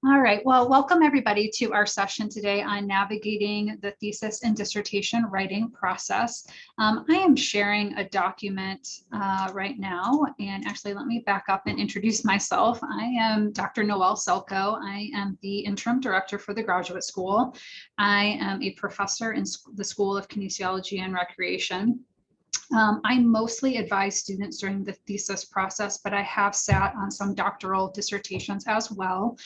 All right, well, welcome everybody to our session today on navigating the thesis and dissertation writing process. I am sharing a document right now, and actually let me back up and introduce myself. I am Dr. Noelle Selko. I am the interim director for the graduate school. I am a professor in the School of Kinesiology and Recreation. I mostly advise students during the thesis process, but I have sat on some doctoral dissertations as well.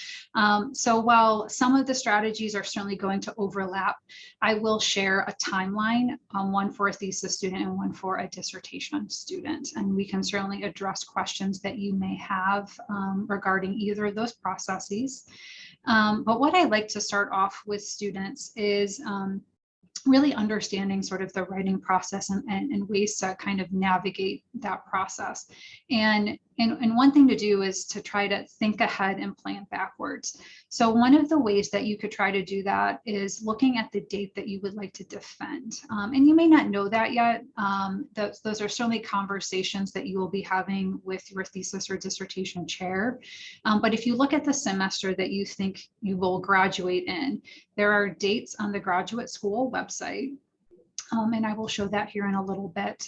So while some of the strategies are certainly going to overlap, I will share a timeline, one for a thesis student and one for a dissertation student. And we can certainly address questions that you may have regarding either of those processes. But what I like to start off with students is really understanding sort of the writing process and ways to kind of navigate that process. And one thing to do is to try to think ahead and plan backwards. So one of the ways that you could try to do that is looking at the date that you would like to defend. And you may not know that yet. Those are certainly conversations that you will be having with your thesis or dissertation chair. But if you look at the semester that you think you will graduate in, there are dates on the graduate school website. And I will show that here in a little bit,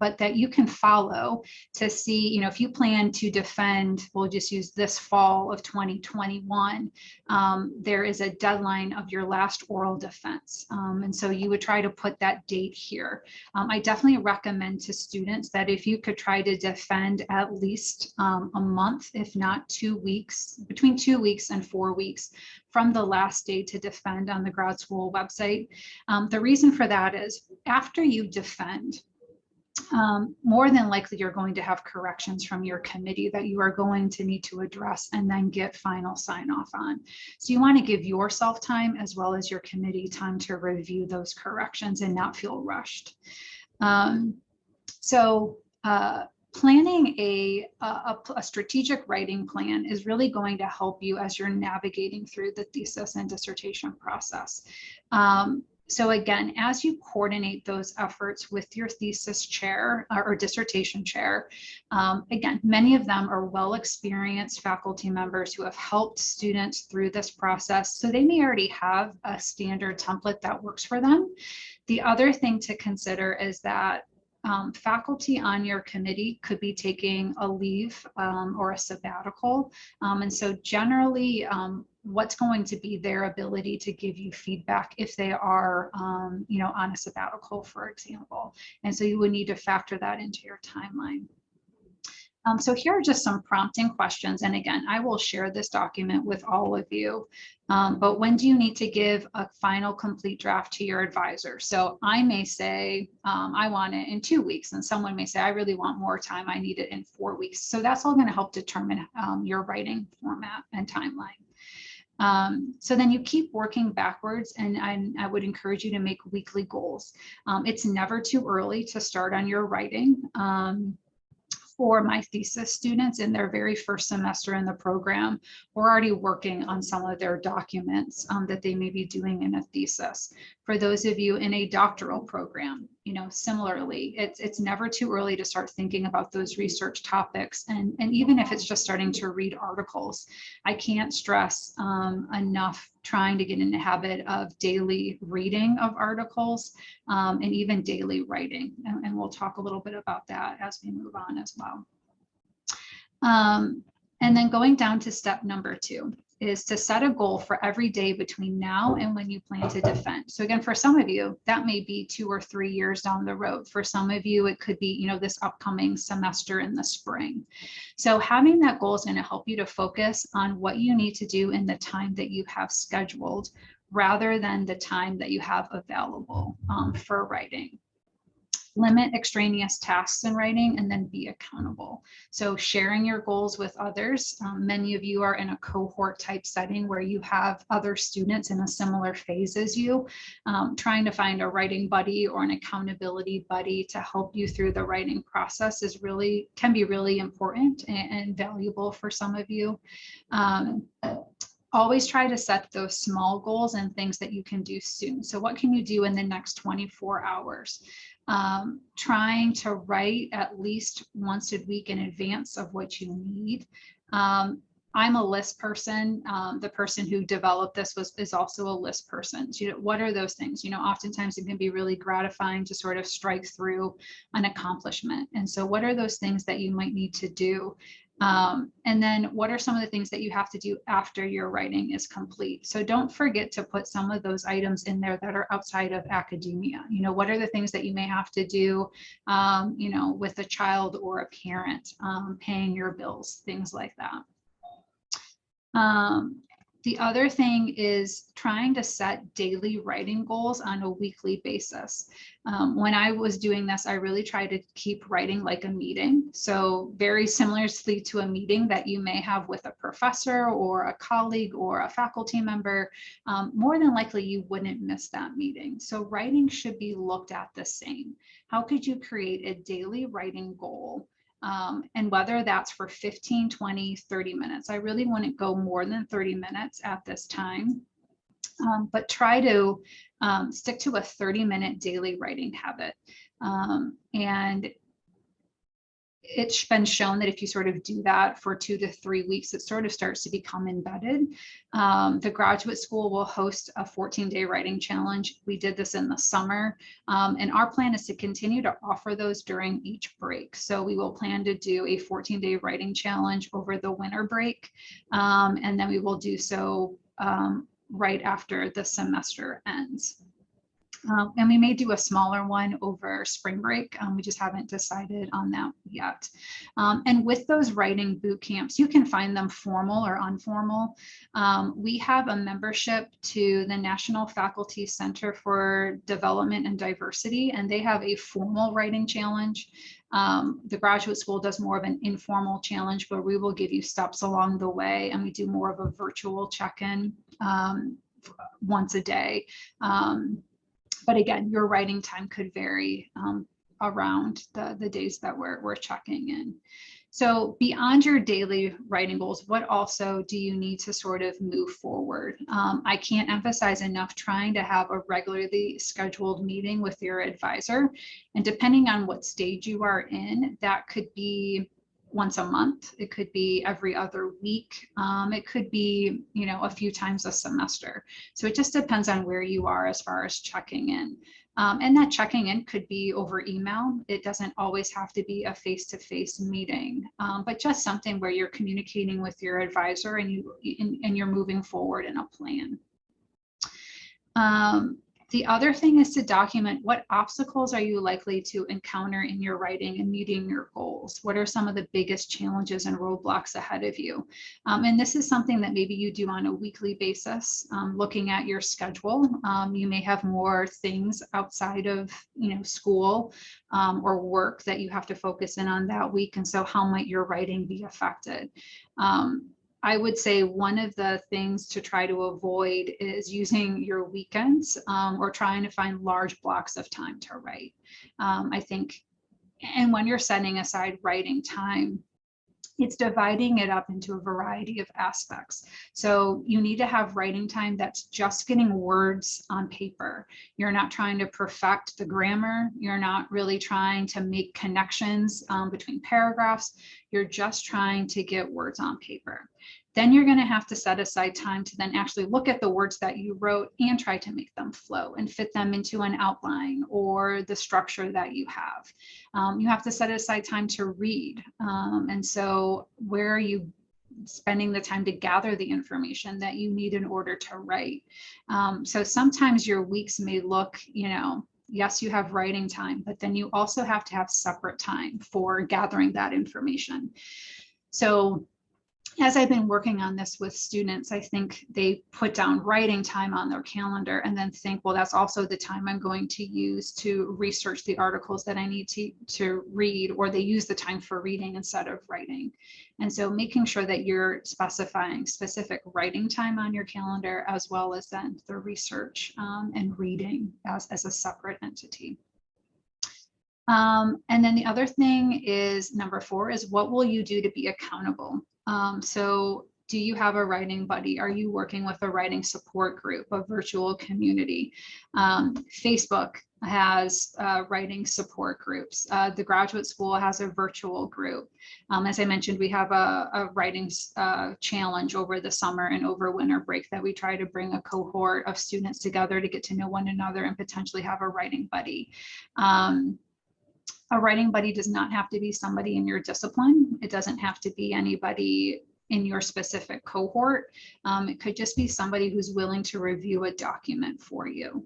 but that you can follow to see, if you plan to defend, we'll just use this fall of 2021, there is a deadline of your last oral defense. And so you would try to put that date here. I definitely recommend to students that if you could try to defend at least a month, if not 2 weeks, between 2 weeks and 4 weeks from the last day to defend on the grad school website. The reason for that is after you defend, more than likely you're going to have corrections from your committee that you are going to need to address and then get final sign off on. So you want to give yourself time as well as your committee time to review those corrections and not feel rushed. Planning a strategic writing plan is really going to help you as you're navigating through the thesis and dissertation process. So again, as you coordinate those efforts with your thesis chair or dissertation chair, again, many of them are well-experienced faculty members who have helped students through this process. So they may already have a standard template that works for them. The other thing to consider is that faculty on your committee could be taking a leave or a sabbatical. And so generally, what's going to be their ability to give you feedback if they are, on a sabbatical, for example. And so you would need to factor that into your timeline. So here are just some prompting questions. And again, I will share this document with all of you. But when do you need to give a final complete draft to your advisor? So I may say, I want it in 2 weeks. And someone may say, I really want more time. I need it in 4 weeks. So that's all going to help determine your writing format and timeline. So then you keep working backwards, and I would encourage you to make weekly goals. It's never too early to start on your writing. For my thesis students in their very first semester in the program, we're already working on some of their documents that they may be doing in a thesis. For those of you in a doctoral program, similarly, it's never too early to start thinking about those research topics. And even if it's just starting to read articles, I can't stress enough trying to get in the habit of daily reading of articles and even daily writing. And we'll talk a little bit about that as we move on as well. And then going down to step number 2 is to set a goal for every day between now and when you plan to defend. So again, for some of you, that may be 2 or 3 years down the road. For some of you, it could be, this upcoming semester in the spring. So having that goal is going to help you to focus on what you need to do in the time that you have scheduled, rather than the time that you have available for writing. Limit extraneous tasks in writing, and then be accountable. So sharing your goals with others. Many of you are in a cohort type setting where you have other students in a similar phase as you. Trying to find a writing buddy or an accountability buddy to help you through the writing process can be really important and valuable for some of you. Always try to set those small goals and things that you can do soon. So what can you do in the next 24 hours? Trying to write at least once a week in advance of what you need. I'm a list person. The person who developed this is also a list person. So, what are those things? Oftentimes it can be really gratifying to sort of strike through an accomplishment. And so what are those things that you might need to do? And then what are some of the things that you have to do after your writing is complete? So don't forget to put some of those items in there that are outside of academia. What are the things that you may have to do, with a child or a parent, paying your bills, things like that. The other thing is trying to set daily writing goals on a weekly basis. When I was doing this, I really tried to keep writing like a meeting. So very similarly to a meeting that you may have with a professor or a colleague or a faculty member, more than likely you wouldn't miss that meeting. So writing should be looked at the same. How could you create a daily writing goal? And whether that's for 15, 20, 30 minutes. I really wouldn't go more than 30 minutes at this time, but try to stick to a 30-minute daily writing habit. And it's been shown that if you sort of do that for 2 to 3 weeks, it sort of starts to become embedded. The graduate school will host a 14-day writing challenge. We did this in the summer, and our plan is to continue to offer those during each break. So we will plan to do a 14-day writing challenge over the winter break, and then we will do so right after the semester ends. And we may do a smaller one over spring break. We just haven't decided on that yet. And with those writing boot camps, you can find them formal or informal. We have a membership to the National Faculty Center for Development and Diversity, and they have a formal writing challenge. The graduate school does more of an informal challenge where we will give you steps along the way, and we do more of a virtual check-in once a day. But again, your writing time could vary around the days that we're checking in. So beyond your daily writing goals, what also do you need to sort of move forward? I can't emphasize enough trying to have a regularly scheduled meeting with your advisor. And depending on what stage you are in, that could be once a month. It could be every other week. It could be, a few times a semester. So it just depends on where you are as far as checking in. And that checking in could be over email. It doesn't always have to be a face-to-face meeting, but just something where you're communicating with your advisor and you're moving forward in a plan. The other thing is to document what obstacles are you likely to encounter in your writing and meeting your goals. What are some of the biggest challenges and roadblocks ahead of you? And this is something that maybe you do on a weekly basis, looking at your schedule. You may have more things outside of school or work that you have to focus in on that week. And so how might your writing be affected? I would say one of the things to try to avoid is using your weekends or trying to find large blocks of time to write. I think, and when you're setting aside writing time, it's dividing it up into a variety of aspects. So you need to have writing time that's just getting words on paper. You're not trying to perfect the grammar. You're not really trying to make connections between paragraphs. You're just trying to get words on paper. Then you're going to have to set aside time to then actually look at the words that you wrote and try to make them flow and fit them into an outline or the structure that you have. You have to set aside time to read. And so where are you spending the time to gather the information that you need in order to write? So sometimes your weeks may look, yes, you have writing time, but then you also have to have separate time for gathering that information. So as I've been working on this with students, I think they put down writing time on their calendar and then think, well, that's also the time I'm going to use to research the articles that I need to read, or they use the time for reading instead of writing. And so making sure that you're specifying specific writing time on your calendar, as well as then the research and reading as a separate entity. And then the other thing is, number 4 is, what will you do to be accountable? So Do you have a writing buddy? Are you working with a writing support group, a virtual community? Facebook has writing support groups. The graduate school has a virtual group. As I mentioned, we have a writing challenge over the summer and over winter break that we try to bring a cohort of students together to get to know one another and potentially have a writing buddy. A writing buddy does not have to be somebody in your discipline. It doesn't have to be anybody in your specific cohort. It could just be somebody who's willing to review a document for you.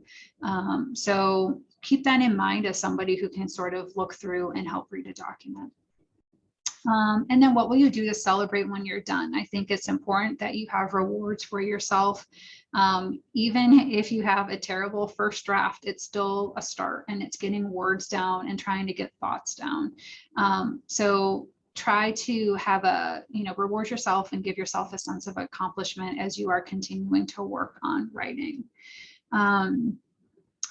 So keep that in mind as somebody who can sort of look through and help read a document. And then what will you do to celebrate when you're done? I think it's important that you have rewards for yourself. Even if you have a terrible first draft, it's still a start, and it's getting words down and trying to get thoughts down. So try to have reward yourself and give yourself a sense of accomplishment as you are continuing to work on writing.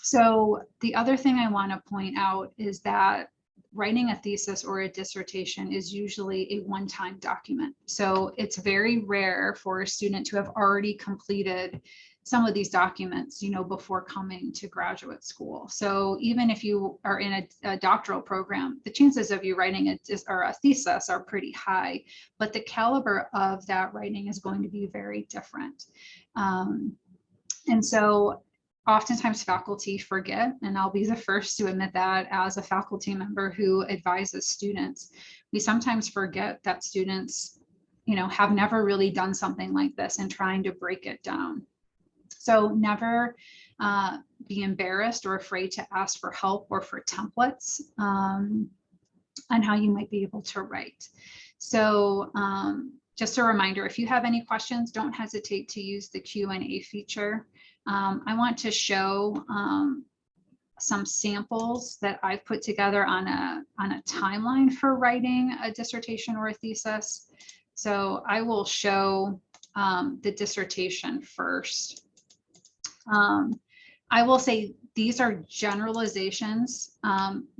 So the other thing I want to point out is that writing a thesis or a dissertation is usually a one-time document. So it's very rare for a student to have already completed some of these documents, before coming to graduate school. So even if you are in a doctoral program, the chances of you writing a thesis are pretty high, but the caliber of that writing is going to be very different. And so oftentimes faculty forget, and I'll be the first to admit that as a faculty member who advises students, we sometimes forget that students, have never really done something like this and trying to break it down. So never be embarrassed or afraid to ask for help or for templates on how you might be able to write. So just a reminder, if you have any questions, don't hesitate to use the Q&A feature. I want to show some samples that I've put together on a timeline for writing a dissertation or a thesis. So I will show the dissertation first. I will say these are generalizations.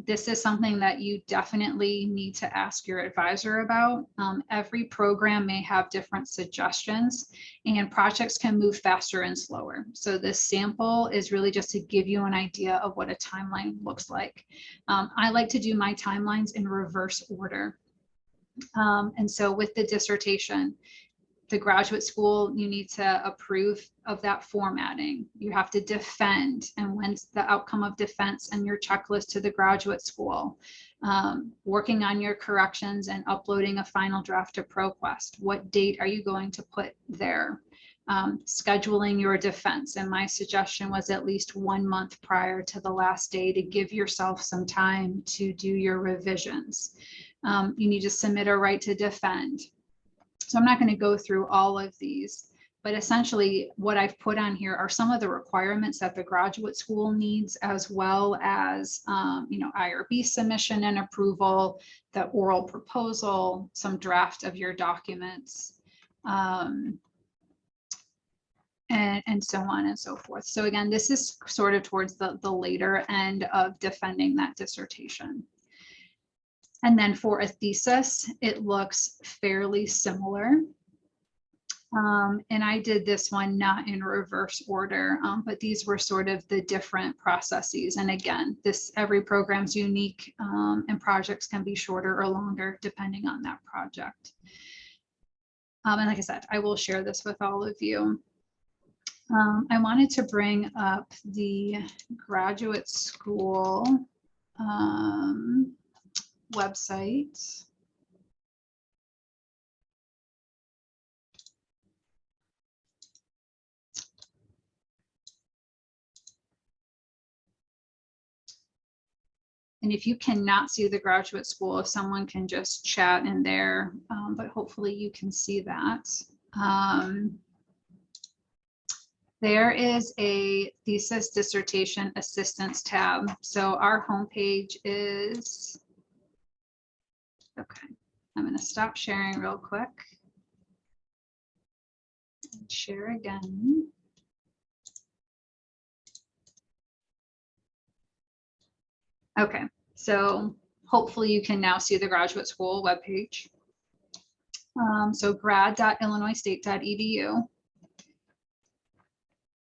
This is something that you definitely need to ask your advisor about. Every program may have different suggestions, and projects can move faster and slower. So this sample is really just to give you an idea of what a timeline looks like. I like to do my timelines in reverse order. And so with the dissertation, the graduate school, you need to approve of that formatting. You have to defend, and when's the outcome of defense and your checklist to the graduate school. Working on your corrections and uploading a final draft to ProQuest. What date are you going to put there? Scheduling your defense, and my suggestion was at least 1 month prior to the last day to give yourself some time to do your revisions. You need to submit a right to defend. So I'm not going to go through all of these, but essentially what I've put on here are some of the requirements that the graduate school needs, as well as, IRB submission and approval, the oral proposal, some draft of your documents, and so on and so forth. So again, this is sort of towards the later end of defending that dissertation. And then for a thesis, it looks fairly similar. And I did this one not in reverse order, but these were sort of the different processes. And again, every program's unique, and projects can be shorter or longer depending on that project. And like I said, I will share this with all of you. I wanted to bring up the graduate school website. And if you cannot see the graduate school, if someone can just chat in there, but hopefully you can see that. There is a thesis dissertation assistance tab. So our homepage is, okay, I'm going to stop sharing real quick and share again. Okay, so hopefully you can now see the graduate school webpage. So grad.illinoisstate.edu.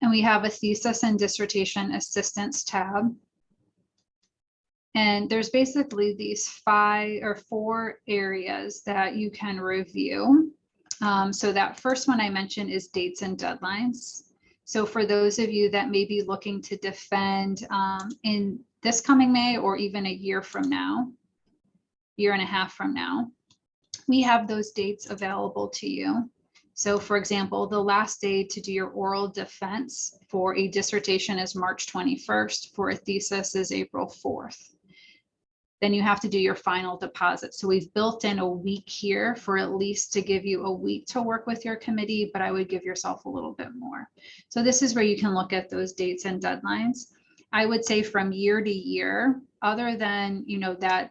And we have a Thesis and Dissertation Assistance tab. And there's basically these 5 or 4 areas that you can review. So that first one I mentioned is dates and deadlines. So for those of you that may be looking to defend in this coming May or even a year from now, year and a half from now, we have those dates available to you. So for example, the last day to do your oral defense for a dissertation is March 21st, for a thesis is April 4th. Then you have to do your final deposit. So we've built in a week here for at least to give you a week to work with your committee, but I would give yourself a little bit more. So this is where you can look at those dates and deadlines. I would say from year to year, other than, that,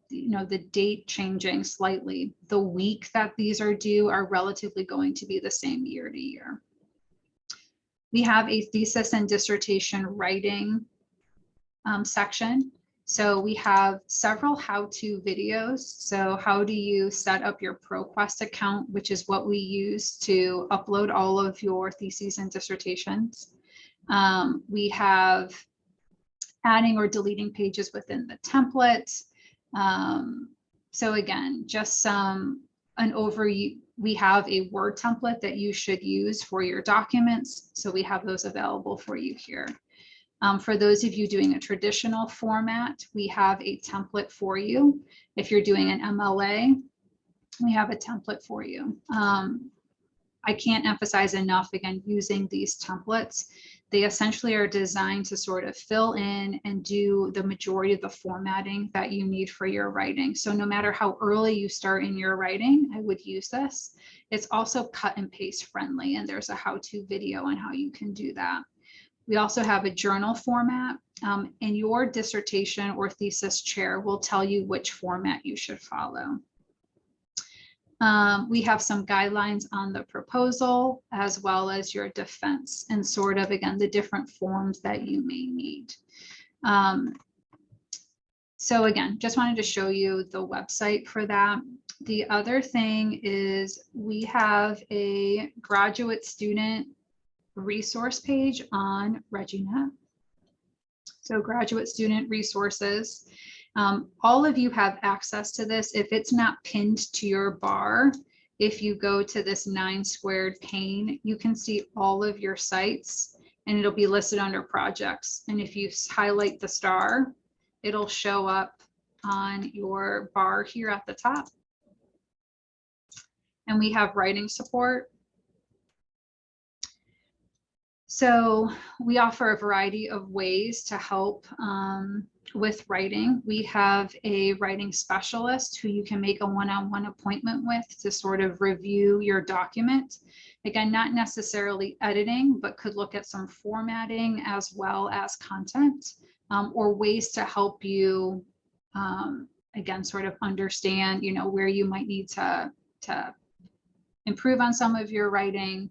the date changing slightly, the week that these are due are relatively going to be the same year to year. We have a thesis and dissertation writing section. So we have several how-to videos. So how do you set up your ProQuest account, which is what we use to upload all of your theses and dissertations. We have adding or deleting pages within the template. So again, just an overview. We have a Word template that you should use for your documents. So we have those available for you here. For those of you doing a traditional format, we have a template for you. If you're doing an MLA, we have a template for you. I can't emphasize enough, again, using these templates. They essentially are designed to sort of fill in and do the majority of the formatting that you need for your writing. So no matter how early you start in your writing, I would use this. It's also cut and paste friendly, and there's a how-to video on how you can do that. We also have a journal format, and your dissertation or thesis chair will tell you which format you should follow. We have some guidelines on the proposal as well as your defense and sort of, again, the different forms that you may need. So again, just wanted to show you the website for that. The other thing is we have a graduate student resource page on ReggieNet. So graduate student resources. All of you have access to this. If it's not pinned to your bar, if you go to this 9 squared pane, you can see all of your sites and it'll be listed under projects. And if you highlight the star, it'll show up on your bar here at the top. And we have writing support. So we offer a variety of ways to help with writing. We have a writing specialist who you can make a one-on-one appointment with to sort of review your document. Again, not necessarily editing, but could look at some formatting as well as content or ways to help you, again, sort of understand, where you might need to improve on some of your writing.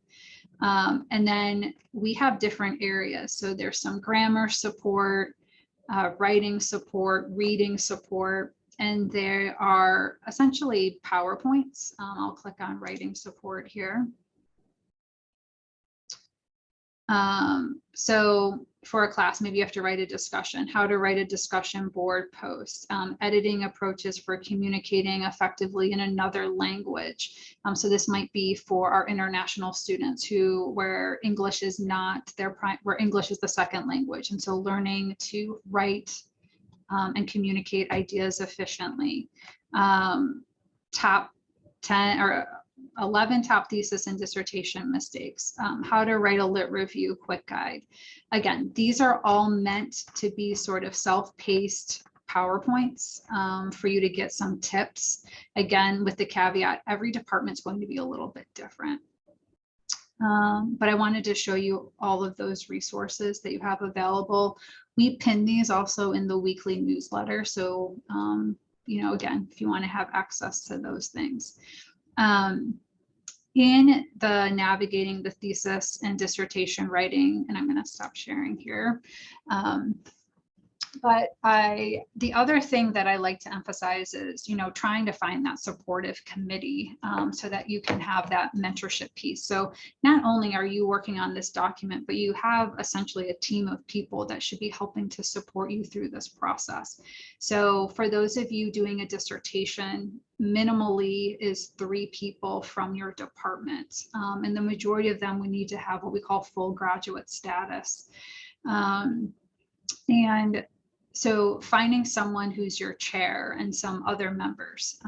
And then we have different areas. So there's some grammar support, writing support, reading support, and there are essentially PowerPoints. I'll click on writing support here. So for a class, maybe you have to write a discussion, how to write a discussion board post, editing approaches for communicating effectively in another language. So this might be for our international students where English is not where English is the second language. And so learning to write and communicate ideas efficiently. Top 10 or 11 top thesis and dissertation mistakes, how to write a lit review quick guide. Again, these are all meant to be sort of self-paced PowerPoints for you to get some tips. Again, with the caveat, every department's going to be a little bit different. But I wanted to show you all of those resources that you have available. We pin these also in the weekly newsletter. So, again, if you want to have access to those things. In the navigating the thesis and dissertation writing, and I'm going to stop sharing here. But the other thing that I like to emphasize is, trying to find that supportive committee so that you can have that mentorship piece. So not only are you working on this document, but you have essentially a team of people that should be helping to support you through this process. So for those of you doing a dissertation, minimally is 3 people from your department. And the majority of them, we need to have what we call full graduate status. And so finding someone who's your chair and some other members.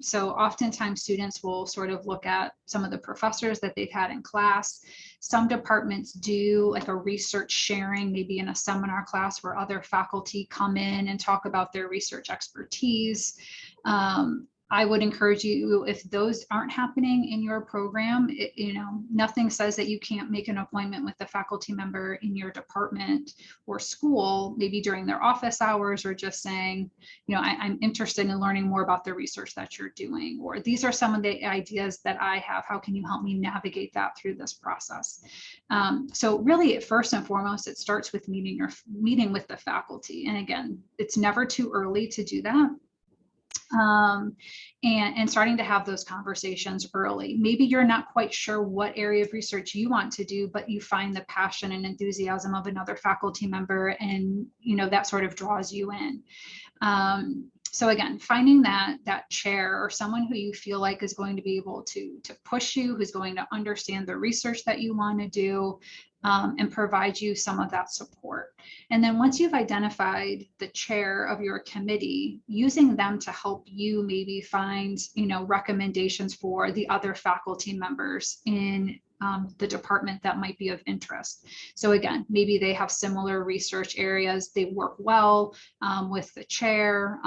So oftentimes students will sort of look at some of the professors that they've had in class. Some departments do like a research sharing, maybe in a seminar class where other faculty come in and talk about their research expertise. I would encourage you, if those aren't happening in your program, nothing says that you can't make an appointment with a faculty member in your department or school, maybe during their office hours, or just saying, I'm interested in learning more about the research that you're doing, or these are some of the ideas that I have. How can you help me navigate that through this process? So really, first and foremost, it starts with meeting with the faculty. And again, it's never too early to do that. And starting to have those conversations early. Maybe you're not quite sure what area of research you want to do, but you find the passion and enthusiasm of another faculty member, and that sort of draws you in. So again, finding that chair or someone who you feel like is going to be able to push you, who's going to understand the research that you want to do, and provide you some of that support. And then once you've identified the chair of your committee, using them to help you maybe find, recommendations for the other faculty members in the department that might be of interest. So again, maybe they have similar research areas, they work well with the chair.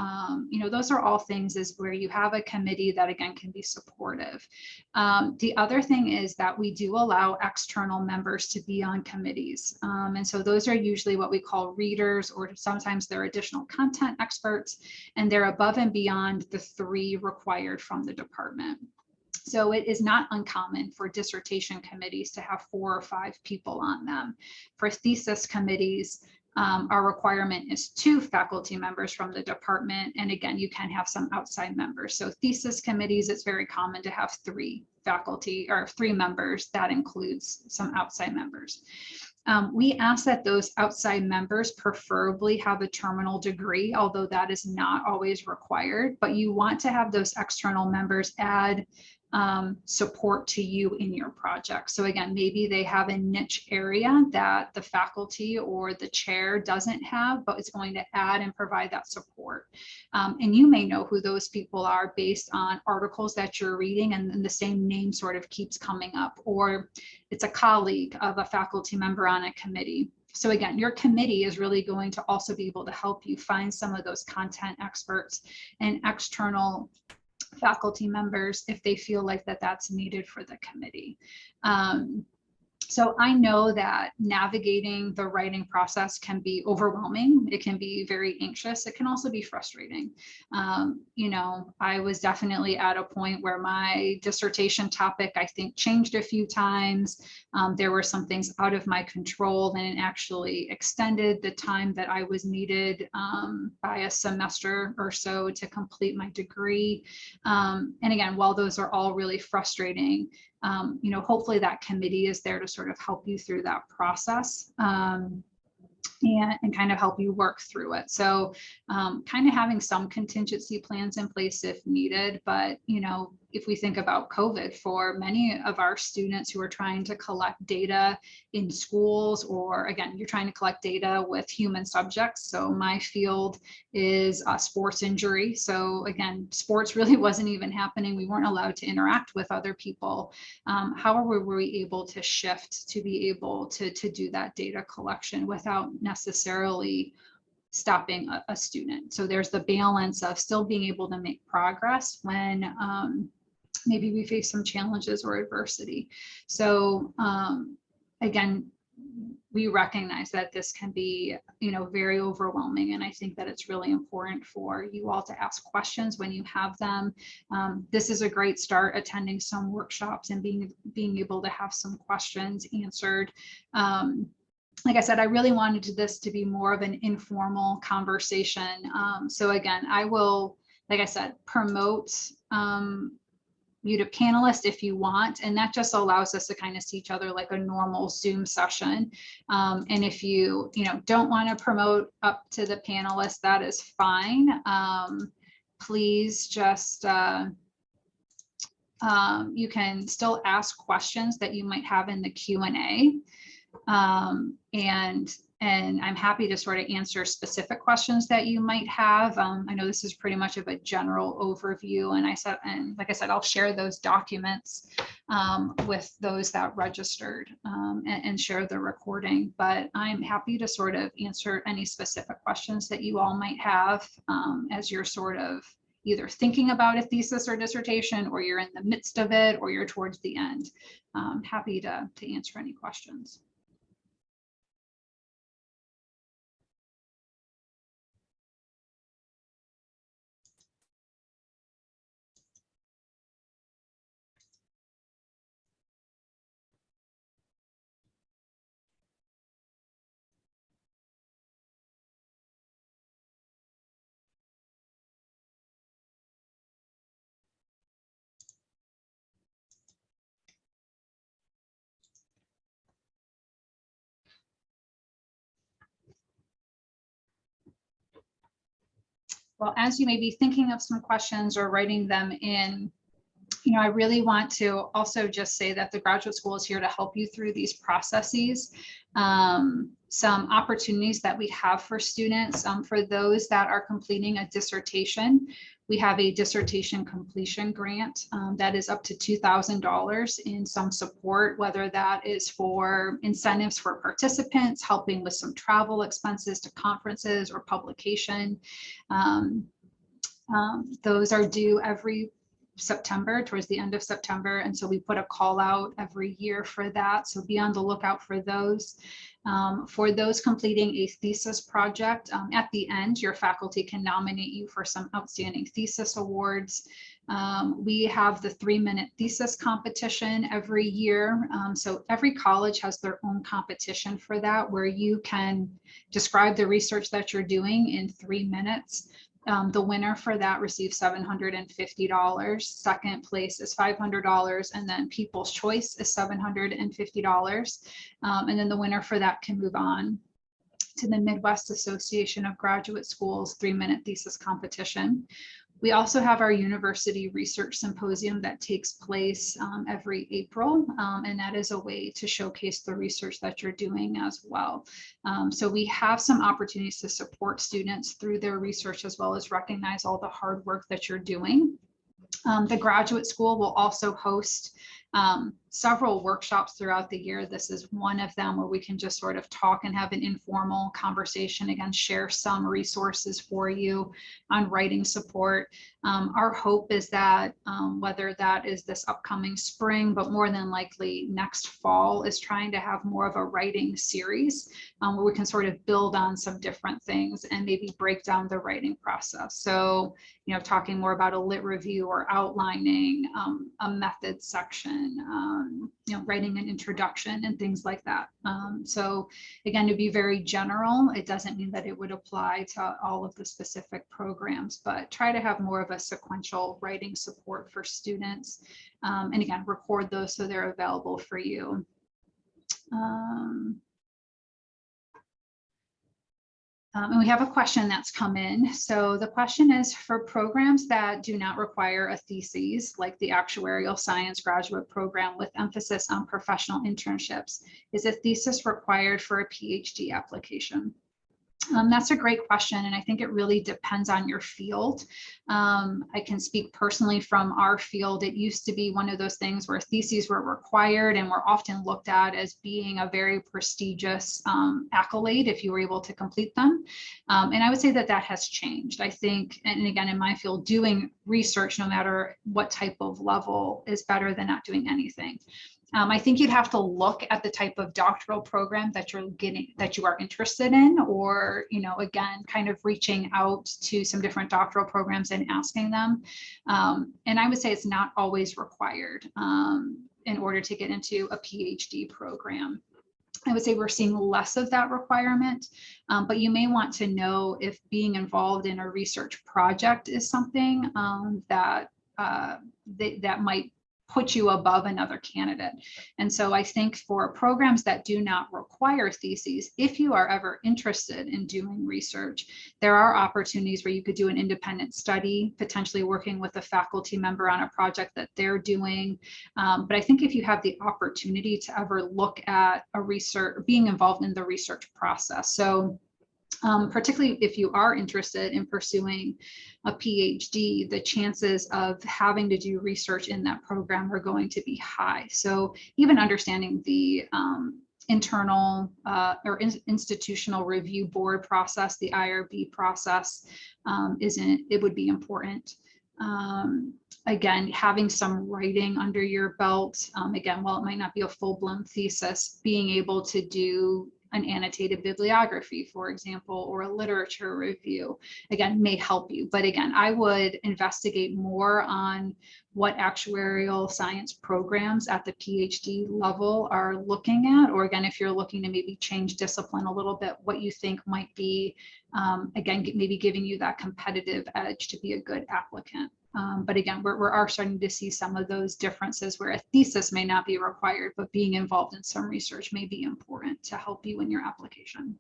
Those are all things is where you have a committee that again can be supportive. The other thing is that we do allow external members to be on committees. And so those are usually what we call readers, or sometimes they're additional content experts, and they're above and beyond the 3 required from the department. So it is not uncommon for dissertation committees to have 4 or 5 people on them. For thesis committees, our requirement is 2 faculty members from the department. And again, you can have some outside members. So thesis committees, it's very common to have 3 faculty or 3 members. That includes some outside members. We ask that those outside members preferably have a terminal degree, although that is not always required, but you want to have those external members add support to you in your project. So again, maybe they have a niche area that the faculty or the chair doesn't have, but it's going to add and provide that support. And you may know who those people are based on articles that you're reading, and then the same name sort of keeps coming up, or it's a colleague of a faculty member on a committee. So again, your committee is really going to also be able to help you find some of those content experts and external faculty members if they feel like that's needed for the committee. So I know that navigating the writing process can be overwhelming. It can be very anxious. It can also be frustrating. I was definitely at a point where my dissertation topic, I think, changed a few times. There were some things out of my control, and it actually extended the time that I was needed by a semester or so to complete my degree. And again, while those are all really frustrating, hopefully that committee is there to sort of help you through that process and kind of help you work through it. So kind of having some contingency plans in place if needed. But, if we think about COVID, for many of our students who are trying to collect data in schools, or again, you're trying to collect data with human subjects. So my field is sports injury. So again, sports really wasn't even happening. We weren't allowed to interact with other people. How were we able to shift to be able to do that data collection without necessarily stopping a student? So there's the balance of still being able to make progress when maybe we face some challenges or adversity. So again, we recognize that this can be, very overwhelming. And I think that it's really important for you all to ask questions when you have them. This is a great start, attending some workshops and being able to have some questions answered. like I said, I really wanted this to be more of an informal conversation. So again, I will, like I said, promote you to panelist if you want, and that just allows us to kind of see each other like a normal Zoom session. And if you don't want to promote up to the panelist, that is fine. Please just you can still ask questions that you might have in the Q&A. And I'm happy to sort of answer specific questions that you might have. I know this is pretty much of a general overview, and like I said, I'll share those documents with those that registered and share the recording. But I'm happy to sort of answer any specific questions that you all might have as you're sort of either thinking about a thesis or dissertation, or you're in the midst of it, or you're towards the end. Happy to answer any questions. Well, as you may be thinking of some questions or writing them in, I really want to also just say that the graduate school is here to help you through these processes. Some opportunities that we have for students, for those that are completing a dissertation, we have a dissertation completion grant that is up to $2,000 in some support, whether that is for incentives for participants, helping with some travel expenses to conferences or publication. Those are due every September, towards the end of September. And so we put a call out every year for that. So be on the lookout for those. For those completing a thesis project, at the end, your faculty can nominate you for some outstanding thesis awards. We have the 3-minute thesis competition every year. So every college has their own competition for that, where you can describe the research that you're doing in 3 minutes. The winner for that receives $750. Second place is $500, and then People's Choice is $750. And then the winner for that can move on to the Midwest Association of Graduate Schools 3-minute thesis competition. We also have our University Research Symposium that takes place every April, and that is a way to showcase the research that you're doing as well. So we have some opportunities to support students through their research, as well as recognize all the hard work that you're doing. The graduate school will also host several workshops throughout the year. This is one of them where we can just sort of talk and have an informal conversation, again, share some resources for you on writing support. Our hope is that whether that is this upcoming spring, but more than likely next fall, is trying to have more of a writing series where we can sort of build on some different things and maybe break down the writing process. So, talking more about a lit review or outlining a method section, writing an introduction and things like that. So again, to be very general, it doesn't mean that it would apply to all of the specific programs, but try to have more of a sequential writing support for students. And again, record those so they're available for you. And we have a question that's come in. So the question is, for programs that do not require a thesis, like the Actuarial Science graduate program with emphasis on professional internships, is a thesis required for a PhD application? That's a great question, and I think it really depends on your field. I can speak personally from our field. It used to be one of those things where theses were required and were often looked at as being a very prestigious accolade if you were able to complete them. And I would say that that has changed. I think, and again, in my field, doing research, no matter what type of level, is better than not doing anything. I think you'd have to look at the type of doctoral program that you are interested in, or, again, kind of reaching out to some different doctoral programs and asking them. And I would say it's not always required in order to get into a PhD program. I would say we're seeing less of that requirement, but you may want to know if being involved in a research project is something that might put you above another candidate. And so I think for programs that do not require theses, if you are ever interested in doing research, there are opportunities where you could do an independent study, potentially working with a faculty member on a project that they're doing. But I think if you have the opportunity to ever look at a research, being involved in the research process. So particularly if you are interested in pursuing a PhD, the chances of having to do research in that program are going to be high. So even understanding the internal or institutional review board process, the IRB process, it would be important. Again, having some writing under your belt, again, while it might not be a full-blown thesis, being able to do an annotated bibliography, for example, or a literature review, again, may help you. But again, I would investigate more on what actuarial science programs at the PhD level are looking at, or again, if you're looking to maybe change discipline a little bit, what you think might be, again, maybe giving you that competitive edge to be a good applicant. But again, we are starting to see some of those differences where a thesis may not be required, but being involved in some research may be important to help you in your application.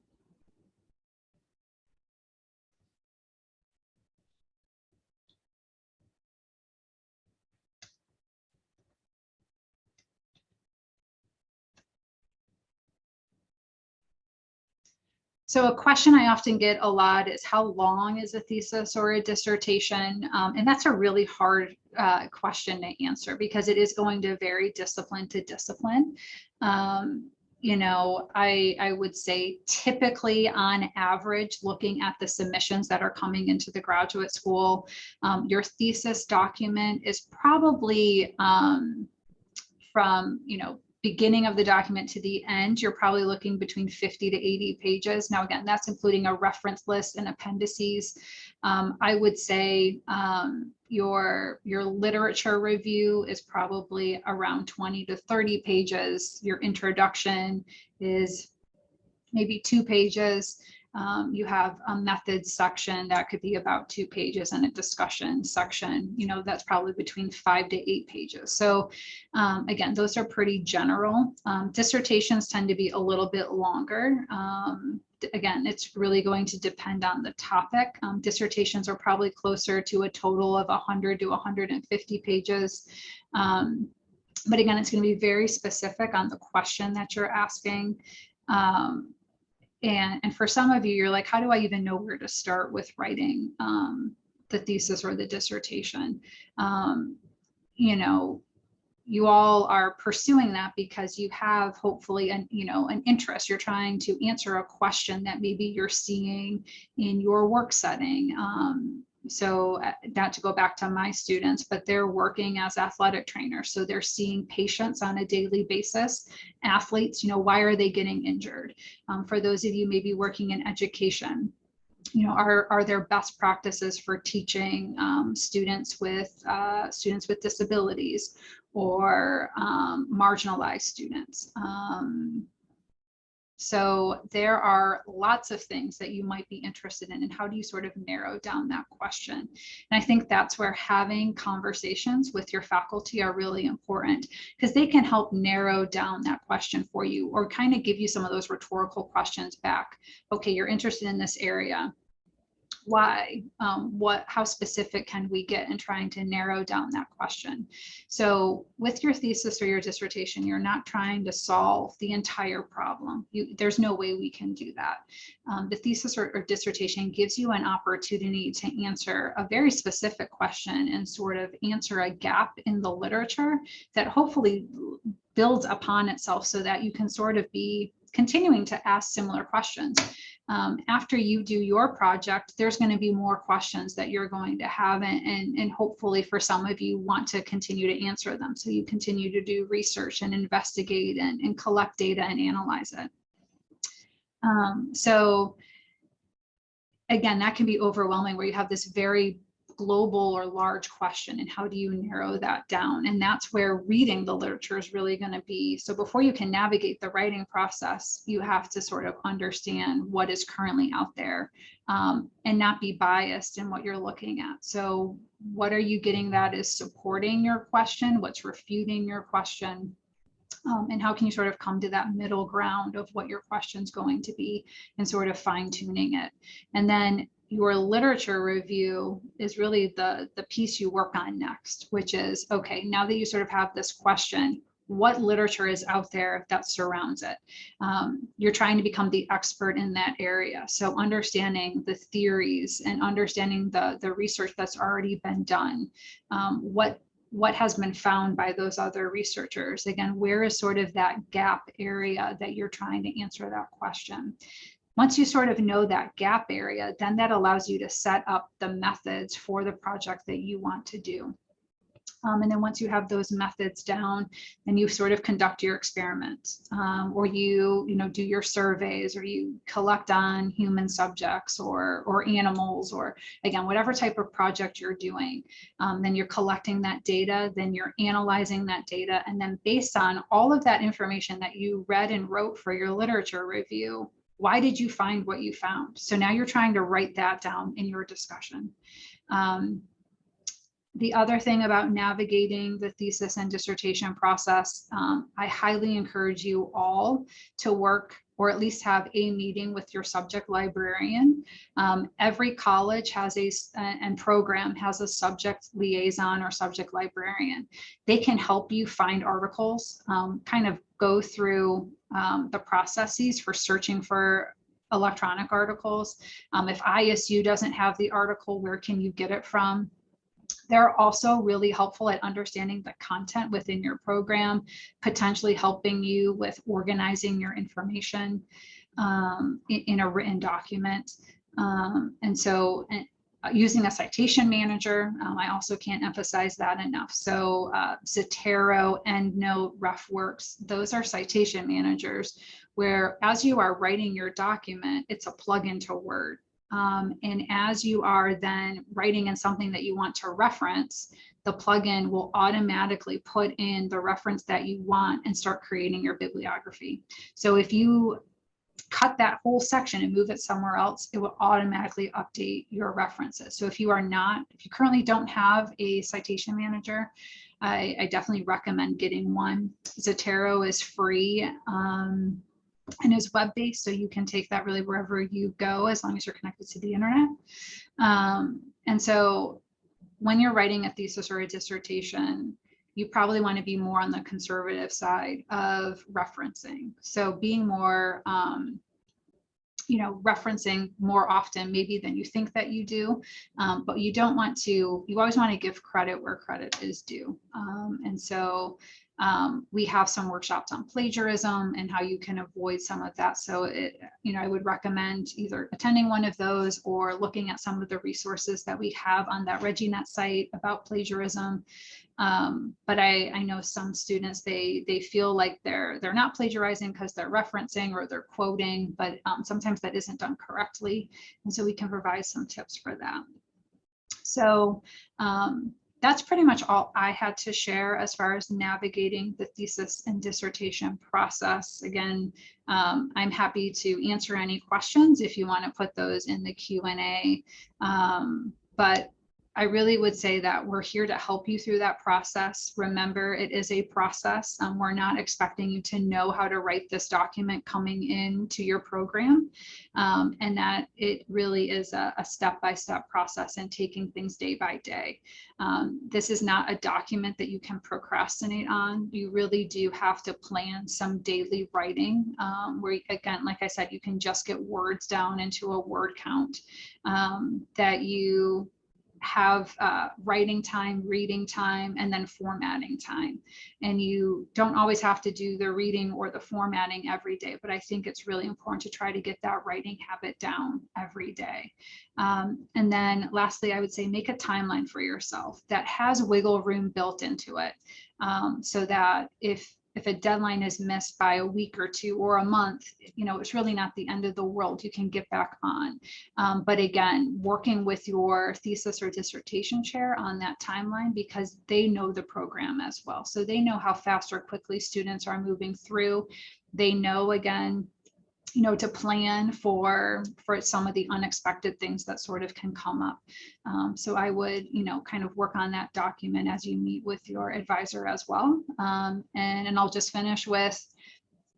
So a question I often get a lot is, how long is a thesis or a dissertation? And that's a really hard question to answer, because it is going to vary discipline to discipline. You know, I would say typically on average, looking at the submissions that are coming into the graduate school, your thesis document is probably from, you know, beginning of the document to the end, you're probably looking between 50 to 80 pages. Now, again, that's including a reference list and appendices. I would say your literature review is probably around 20 to 30 pages. Your introduction is maybe 2 pages. You have a methods section that could be about 2 pages, and a discussion section, you know, that's probably between 5 to 8 pages. So again, those are pretty general. Dissertations tend to be a little bit longer. Again, it's really going to depend on the topic. Dissertations are probably closer to a total of 100 to 150 pages. But again, it's going to be very specific on the question that you're asking. And for some of you, you're like, how do I even know where to start with writing the thesis or the dissertation? You know, you all are pursuing that because you have hopefully an interest. You're trying to answer a question that maybe you're seeing in your work setting. So not to go back to my students, but they're working as athletic trainers. So they're seeing patients on a daily basis. Athletes, you know, why are they getting injured? For those of you maybe working in education, you know, are there best practices for teaching students with disabilities or marginalized students? So there are lots of things that you might be interested in, and how do you sort of narrow down that question? And I think that's where having conversations with your faculty are really important, because they can help narrow down that question for you, or kind of give you some of those rhetorical questions back. Okay, you're interested in this area. Why? How specific can we get in trying to narrow down that question? So with your thesis or your dissertation, you're not trying to solve the entire problem. There's no way we can do that. The thesis or dissertation gives you an opportunity to answer a very specific question and sort of answer a gap in the literature that hopefully builds upon itself, so that you can sort of be continuing to ask similar questions. After you do your project, there's going to be more questions that you're going to have, and hopefully for some of you want to continue to answer them. So you continue to do research and investigate and collect data and analyze it. So again, that can be overwhelming, where you have this very global or large question, and how do you narrow that down? And that's where reading the literature is really going to be. So before you can navigate the writing process, you have to sort of understand what is currently out there, and not be biased in what you're looking at. So what are you getting that is supporting your question? What's refuting your question? And how can you sort of come to that middle ground of what your question's going to be and sort of fine tuning it? And then your literature review is really the piece you work on next, which is, okay, now that you sort of have this question, what literature is out there that surrounds it? You're trying to become the expert in that area. So understanding the theories and understanding the research that's already been done, what has been found by those other researchers. Again, where is sort of that gap area that you're trying to answer that question? Once you sort of know that gap area, then that allows you to set up the methods for the project that you want to do. And then once you have those methods down, then you sort of conduct your experiments, or you do your surveys, or you collect on human subjects or animals, or again, whatever type of project you're doing. Then you're collecting that data, then you're analyzing that data, and then based on all of that information that you read and wrote for your literature review, why did you find what you found? So now you're trying to write that down in your discussion. The other thing about navigating the thesis and dissertation process, I highly encourage you all to work or at least have a meeting with your subject librarian. Every college has and program has a subject liaison or subject librarian. They can help you find articles, kind of go through the processes for searching for electronic articles. If ISU doesn't have the article, where can you get it from? They're also really helpful at understanding the content within your program, potentially helping you with organizing your information in a written document. And so using a citation manager, I also can't emphasize that enough. So Zotero, EndNote, RefWorks, those are citation managers where as you are writing your document, it's a plug-in to Word. And as you are then writing in something that you want to reference, the plugin will automatically put in the reference that you want and start creating your bibliography. So if you cut that whole section and move it somewhere else, it will automatically update your references. So if you currently don't have a citation manager, I definitely recommend getting one. Zotero is free. And is web-based, so you can take that really wherever you go as long as you're connected to the internet. And so when you're writing a thesis or a dissertation, you probably want to be more on the conservative side of referencing. So being more, referencing more often maybe than you think that you do, but you always want to give credit where credit is due. And so we have some workshops on plagiarism and how you can avoid some of that. So I would recommend either attending one of those or looking at some of the resources that we have on that ReggieNet site about plagiarism. But I know some students, they feel like they're not plagiarizing because they're referencing or they're quoting, but sometimes that isn't done correctly. And so we can provide some tips for that. So that's pretty much all I had to share as far as navigating the thesis and dissertation process. Again, I'm happy to answer any questions if you want to put those in the Q&A. But I really would say that we're here to help you through that process. Remember, it is a process. We're not expecting you to know how to write this document coming into your program, and that it really is a step-by-step process and taking things day by day. This is not a document that you can procrastinate on. You really do have to plan some daily writing where, again, like I said, you can just get words down into a word count, that you have writing time, reading time, and then formatting time. And you don't always have to do the reading or the formatting every day, but I think it's really important to try to get that writing habit down every day. And then lastly, I would say make a timeline for yourself that has wiggle room built into it, so that if if a deadline is missed by a week or two or a month, it's really not the end of the world. You can get back on. But again, working with your thesis or dissertation chair on that timeline, because they know the program as well. So they know how fast or quickly students are moving through. They know, again, to plan for some of the unexpected things that sort of can come up. So I would, kind of work on that document as you meet with your advisor as well. And I'll just finish with,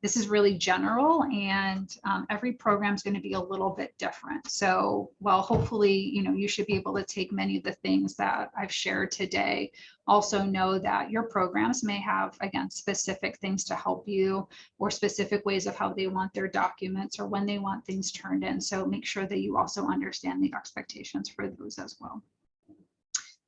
this is really general, and every program is going to be a little bit different. So, well, hopefully, you should be able to take many of the things that I've shared today. Also know that your programs may have, again, specific things to help you, or specific ways of how they want their documents or when they want things turned in. So make sure that you also understand the expectations for those as well.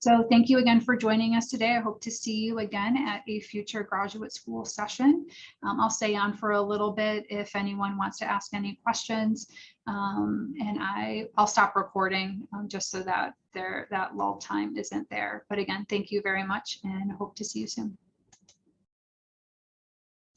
So thank you again for joining us today. I hope to see you again at a future graduate school session. I'll stay on for a little bit if anyone wants to ask any questions, and I'll stop recording just so that that lull time isn't there. But again, thank you very much and hope to see you soon.